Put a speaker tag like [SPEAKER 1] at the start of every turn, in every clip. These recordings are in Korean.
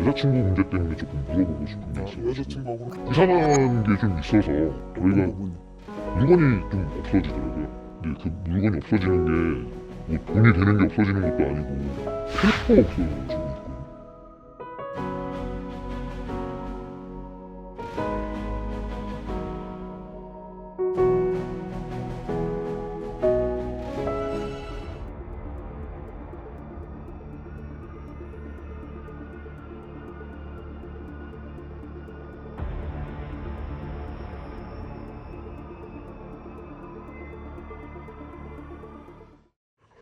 [SPEAKER 1] 여자친구 문제 때문에 조금 물어보고 싶은 게 있어요. 여자친구하고 이상한 게 좀 있어서 저희가 물건이 좀 없어지더라고요. 근데 그 물건이 없어지는 게 뭐 돈이 되는 게 없어지는 것도 아니고 필터가 없어지고 있거든요.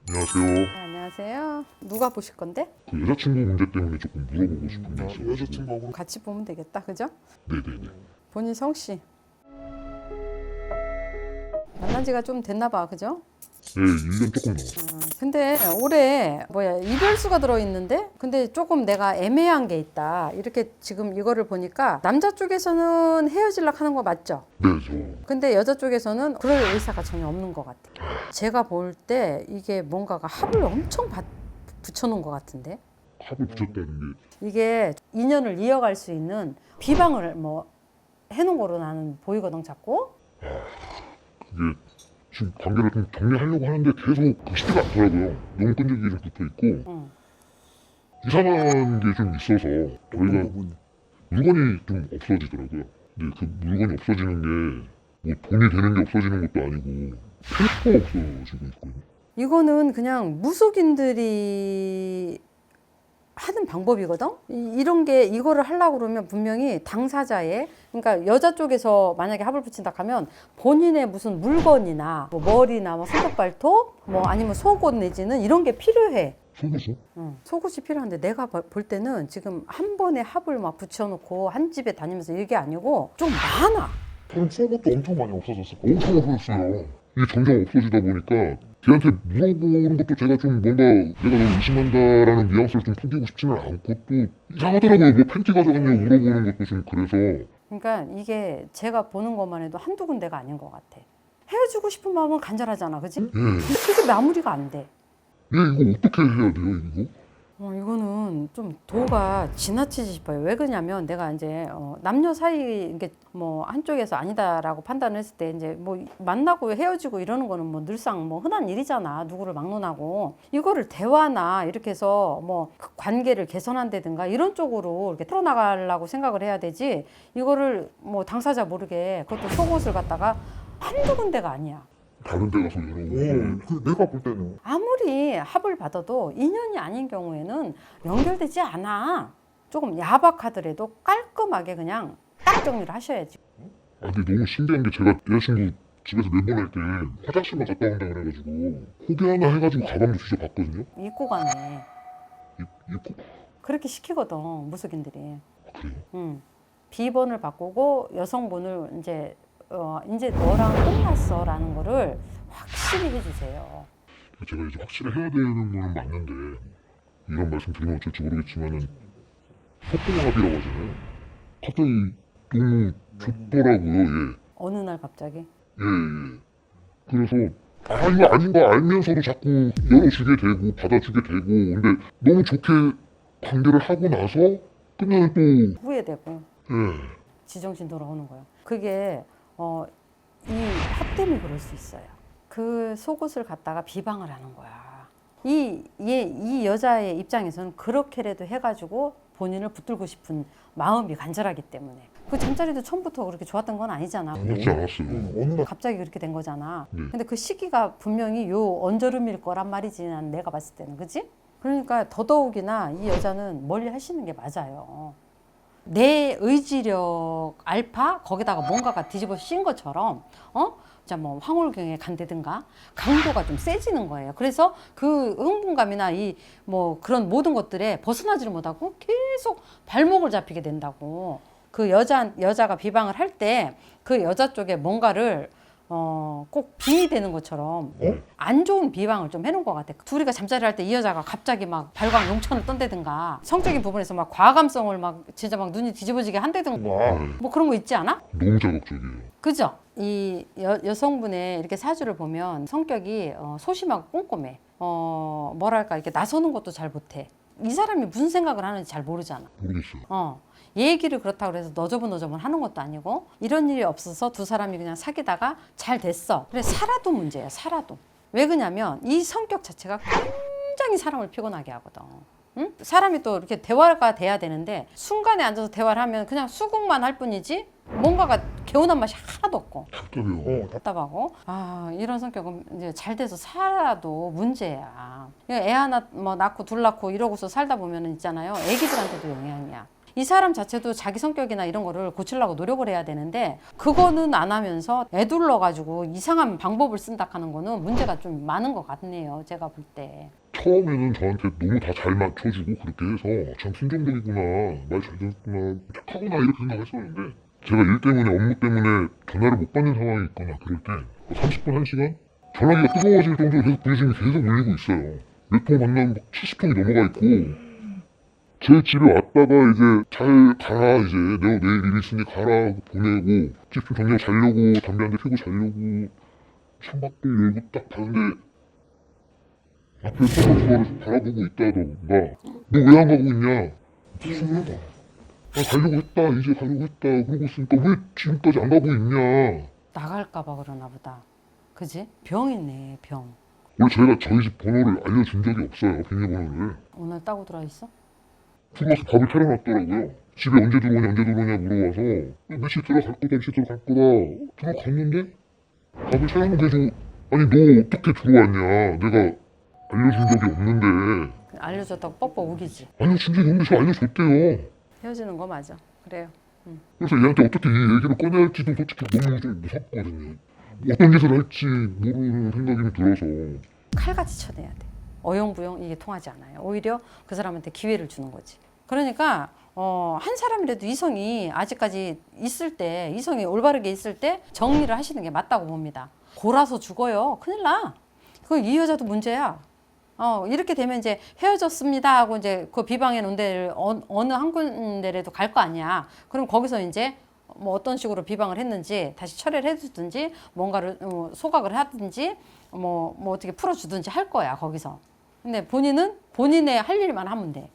[SPEAKER 1] 안녕하세요.
[SPEAKER 2] 네, 안녕하세요. 누가 보실 건데?
[SPEAKER 1] 그 여자친구 문제 때문에 조금 물어보고 싶은 게 있어요.
[SPEAKER 3] 여자친구하고
[SPEAKER 2] 같이 보면 되겠다, 그죠?
[SPEAKER 1] 네네네.
[SPEAKER 2] 본인 성씨. 만난 지가 좀 됐나 봐, 그죠?
[SPEAKER 1] 네, 1년 조금 넘었어요.
[SPEAKER 2] 근데 올해 이별수가 들어있는데 근데 조금 내가 애매한 게 있다. 이렇게 지금 이거를 보니까 남자 쪽에서는 헤어지려고 하는 거 맞죠?
[SPEAKER 1] 네, 저
[SPEAKER 2] 근데 여자 쪽에서는 그럴 의사가 전혀 없는 것 같아. 제가 볼 때 이게 뭔가가 합을 엄청 붙여놓은 것 같은데
[SPEAKER 1] 합을 붙였다는
[SPEAKER 2] 이게 인연을 이어갈 수 있는 비방을 뭐 해놓은 거로 나는 보이거든 자꾸.
[SPEAKER 1] 게 그게 지금 관계를 좀 정리하려고 하는데 계속 그 쉽지가 않더라고요. 너무 끈질기게 좀 붙어 있고
[SPEAKER 2] 응.
[SPEAKER 1] 이상한 게 좀 있어서 저희가
[SPEAKER 3] 부분
[SPEAKER 1] 물건이 좀 없어지더라고요. 근데 그 물건이 없어지는 게 뭐 돈이 되는 게 없어지는 것도 아니고 필터가 없어지고 있거든요.
[SPEAKER 2] 이거는 그냥 무속인들이 하는 방법이거든. 이런 게 이거를 하려고 그러면 분명히 당사자의 그러니까 여자 쪽에서 만약에 합을 붙인다 하면 본인의 무슨 물건이나 뭐 머리나 뭐 손톱 발톱 뭐 아니면 속옷 내지는 이런 게 필요해.
[SPEAKER 1] 속옷은?
[SPEAKER 2] 속옷이 필요한데 내가 볼 때는 지금 한 번에 합을 막 붙여놓고 한 집에 다니면서 이게 아니고 좀 많아.
[SPEAKER 3] 그럼 속옷도 엄청 많이 없어졌어.
[SPEAKER 1] 엄청 없어졌어요. 이게 점점 없어지다 보니까 걔한테 물어보는 것도 제가 좀 뭔가 내가 너무 의심한다라는 뉘앙스를 좀 풍기고 싶지는 않고 또 이상하더라고요. 뭐 팬티 가져갔냐고 물어보는 것도 좀 그래서
[SPEAKER 2] 그러니까 이게 제가 보는 것만 해도 한두 군데가 아닌 것 같아. 헤어지고 싶은 마음은 간절하잖아, 그지?
[SPEAKER 1] 예,
[SPEAKER 2] 근데 그게 마무리가 안 돼.
[SPEAKER 1] 이거 어떻게 해야 돼요 이거?
[SPEAKER 2] 이거는 좀 도가 지나치지 싶어요. 왜 그러냐면 내가 이제 남녀 사이 이게 뭐 한쪽에서 아니다라고 판단을 했을 때 이제 뭐 만나고 헤어지고 이러는 거는 뭐 늘상 뭐 흔한 일이잖아. 누구를 막론하고 이거를 대화나 이렇게 해서 뭐 그 관계를 개선한다든가 이런 쪽으로 이렇게 풀어나가려고 생각을 해야 되지. 이거를 뭐 당사자 모르게 그것도 속옷을 갖다가 한두 군데가 아니야.
[SPEAKER 1] 다른 데 가서 이러고
[SPEAKER 3] 그 내가 볼 때는
[SPEAKER 2] 아무리 합을 받아도 인연이 아닌 경우에는 연결되지 않아. 조금 야박하더라도 깔끔하게 그냥 딱 정리를 하셔야지.
[SPEAKER 1] 아 근데 너무 신기한 게 제가 여자친구 집에서 내보낼 때 화장실만 갔다 온다 그래가지고 호기 하나 해가지고 가방도 뒤져봤거든요.
[SPEAKER 2] 입고 가네.
[SPEAKER 1] 입고
[SPEAKER 2] 그렇게 시키거든 무속인들이.
[SPEAKER 1] 그래요?
[SPEAKER 2] 비번을 바꾸고 여성분을 이제 너랑 끝났어라는 거를 확실히 해주세요.
[SPEAKER 1] 제가 이제 확실히 해야 되는 거는 맞는데 이런 말씀 드리면 어쩔지 모르겠지만은 속궁합이라고 하잖아요. 갑자기 너무 좋더라고요. 예.
[SPEAKER 2] 어느 날 갑자기.
[SPEAKER 1] 예. 그래서 이거 아닌 거 알면서도 자꾸 열어주게 되고 받아주게 되고 근데 너무 좋게 관계를 하고 나서 끝나면 또
[SPEAKER 2] 후회되고
[SPEAKER 1] 예.
[SPEAKER 2] 지정신 돌아오는 거예요. 그게 이 합 때문에 그럴 수 있어요. 그 속옷을 갖다가 비방을 하는 거야. 이 여자의 입장에서는 그렇게라도 해가지고 본인을 붙들고 싶은 마음이 간절하기 때문에. 그 잠자리도 처음부터 그렇게 좋았던 건 아니잖아.
[SPEAKER 1] 그렇지 않았어요.
[SPEAKER 3] 어느 날
[SPEAKER 2] 갑자기 그렇게 된 거잖아.
[SPEAKER 1] 네.
[SPEAKER 2] 근데 그 시기가 분명히 요 언저름일 거란 말이지. 난 내가 봤을 때는. 그지? 그러니까 더더욱이나 이 여자는 멀리 하시는 게 맞아요. 내 의지력 알파 거기다가 뭔가가 뒤집어 씌인 것처럼 자 뭐 황홀경에 간다든가 강도가 좀 세지는 거예요. 그래서 그 흥분감이나 이 뭐 그런 모든 것들에 벗어나지를 못하고 계속 발목을 잡히게 된다고. 그 여자가 비방을 할 때 그 여자 쪽에 뭔가를 꼭 빙이 되는 것처럼 안 좋은 비방을 좀 해놓은 것 같아. 둘이가 잠자리를 할 때 이 여자가 갑자기 막 발광 용천을 떤다든가 성적인 부분에서 막 과감성을 막 진짜 막 눈이 뒤집어지게 한다든가 뭐 그런 거 있지 않아?
[SPEAKER 1] 너무 자극적이에요.
[SPEAKER 2] 그죠? 이 여성분의 이렇게 사주를 보면 성격이 소심하고 꼼꼼해. 뭐랄까 이렇게 나서는 것도 잘 못해. 이 사람이 무슨 생각을 하는지 잘 모르잖아.
[SPEAKER 1] 모르겠어요.
[SPEAKER 2] 얘기를 그렇다고 해서 너저분 하는 것도 아니고 이런 일이 없어서 두 사람이 그냥 사귀다가 잘 됐어. 그래 살아도 문제야. 살아도. 왜 그러냐면 이 성격 자체가 굉장히 사람을 피곤하게 하거든. 응? 사람이 또 이렇게 대화가 돼야 되는데 순간에 앉아서 대화를 하면 그냥 수긍만 할 뿐이지 뭔가가 개운한 맛이 하나도 없고
[SPEAKER 1] 답답해요.
[SPEAKER 2] 답답하고 이런 성격은 이제 잘 돼서 살아도 문제야. 애 하나 뭐 낳고 둘 낳고 이러고서 살다 보면은 있잖아요. 애기들한테도 영향이야. 이 사람 자체도 자기 성격이나 이런 거를 고치려고 노력을 해야 되는데 그거는 안 하면서 애둘러 가지고 이상한 방법을 쓴다 하는 거는 문제가 좀 많은 것 같네요. 제가 볼 때.
[SPEAKER 1] 처음에는 저한테 너무 다 잘 맞춰주고 그렇게 해서 참 순종적이구나, 말 잘 듣구나, 착하구나 이렇게 생각했었는데 제가 일 때문에 업무 때문에 전화를 못 받는 상황이 있거나 그럴 때 30분, 1시간? 전화기가 뜨거워질 정도로 계속 분신이 계속 울리고 있어요. 몇 통 만나면 70통이 넘어가 있고 제 집에 왔다가 이제 잘 가라, 이제 내가 내일 일 있으니 가라 보내고 집 좀 정리하고 자려고 담배 한 대 피우고 자려고 창밖을 열고 딱 봤는데 앞에 서서 저를 바라보고 있다던가 너 왜 안 가고 있냐, 무슨 소리야, 나 가려고 했다, 이제 가려고 했다 그러고 있으니까 왜 지금까지 안 가고 있냐.
[SPEAKER 2] 나갈까 봐 그러나 보다. 그지? 병 있네, 병.
[SPEAKER 1] 원래 저희가 저희 집 번호를 알려준 적이 없어요, 비밀번호를.
[SPEAKER 2] 오늘 따고 들어와 있어?
[SPEAKER 1] 들어와서 밥을 차려놨더라고요. 집에 언제 들어오냐 물어봐서 며칠 들어갈 거다, 며칠 들어갈 거다 들어갔는데 밥을 차려놓고 계속 아니 너 어떻게 들어왔냐, 내가 알려준 적이 없는데.
[SPEAKER 2] 알려줬다고 뻑뻑 우기지.
[SPEAKER 1] 알려준 적이 없는데 저 알려줬대요.
[SPEAKER 2] 헤어지는 거 맞아. 그래요.
[SPEAKER 1] 그래서 얘한테 어떻게 이 얘기를 꺼내야 할지도 솔직히 너무 좀 무섭거든요. 어떤 짓을 할지 모르는 생각이 들어서.
[SPEAKER 2] 칼같이 쳐내야 돼. 어영부영 이게 통하지 않아요. 오히려 그 사람한테 기회를 주는 거지. 그러니까 한 사람이라도 이성이 아직까지 있을 때, 이성이 올바르게 있을 때 정리를 하시는 게 맞다고 봅니다. 골아서 죽어요. 큰일 나. 이 여자도 문제야. 이렇게 되면 이제 헤어졌습니다 하고 이제 그 비방해 놓은 데를 어느 한 군데라도 갈 거 아니야. 그럼 거기서 이제 뭐 어떤 식으로 비방을 했는지 다시 처리를 해주든지 뭔가를 소각을 하든지 뭐 어떻게 풀어주든지 할 거야 거기서. 근데 본인은 본인의 할 일만 하면 돼.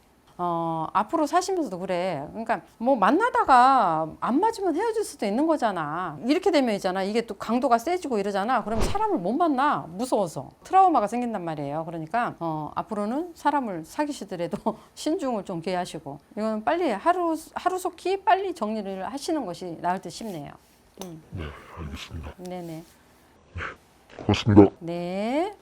[SPEAKER 2] 앞으로 사시면서도 그래. 그러니까 뭐 만나다가 안 맞으면 헤어질 수도 있는 거잖아. 이렇게 되면 있잖아. 이게 또 강도가 세지고 이러잖아. 그럼 사람을 못 만나. 무서워서. 트라우마가 생긴단 말이에요. 그러니까 앞으로는 사람을 사귀시더라도 신중을 좀 기하시고 이거는 빨리 하루속히 빨리 정리를 하시는 것이 나을 듯 싶네요.
[SPEAKER 1] 네, 알겠습니다.
[SPEAKER 2] 네네.
[SPEAKER 1] 고맙습니다.
[SPEAKER 2] 네.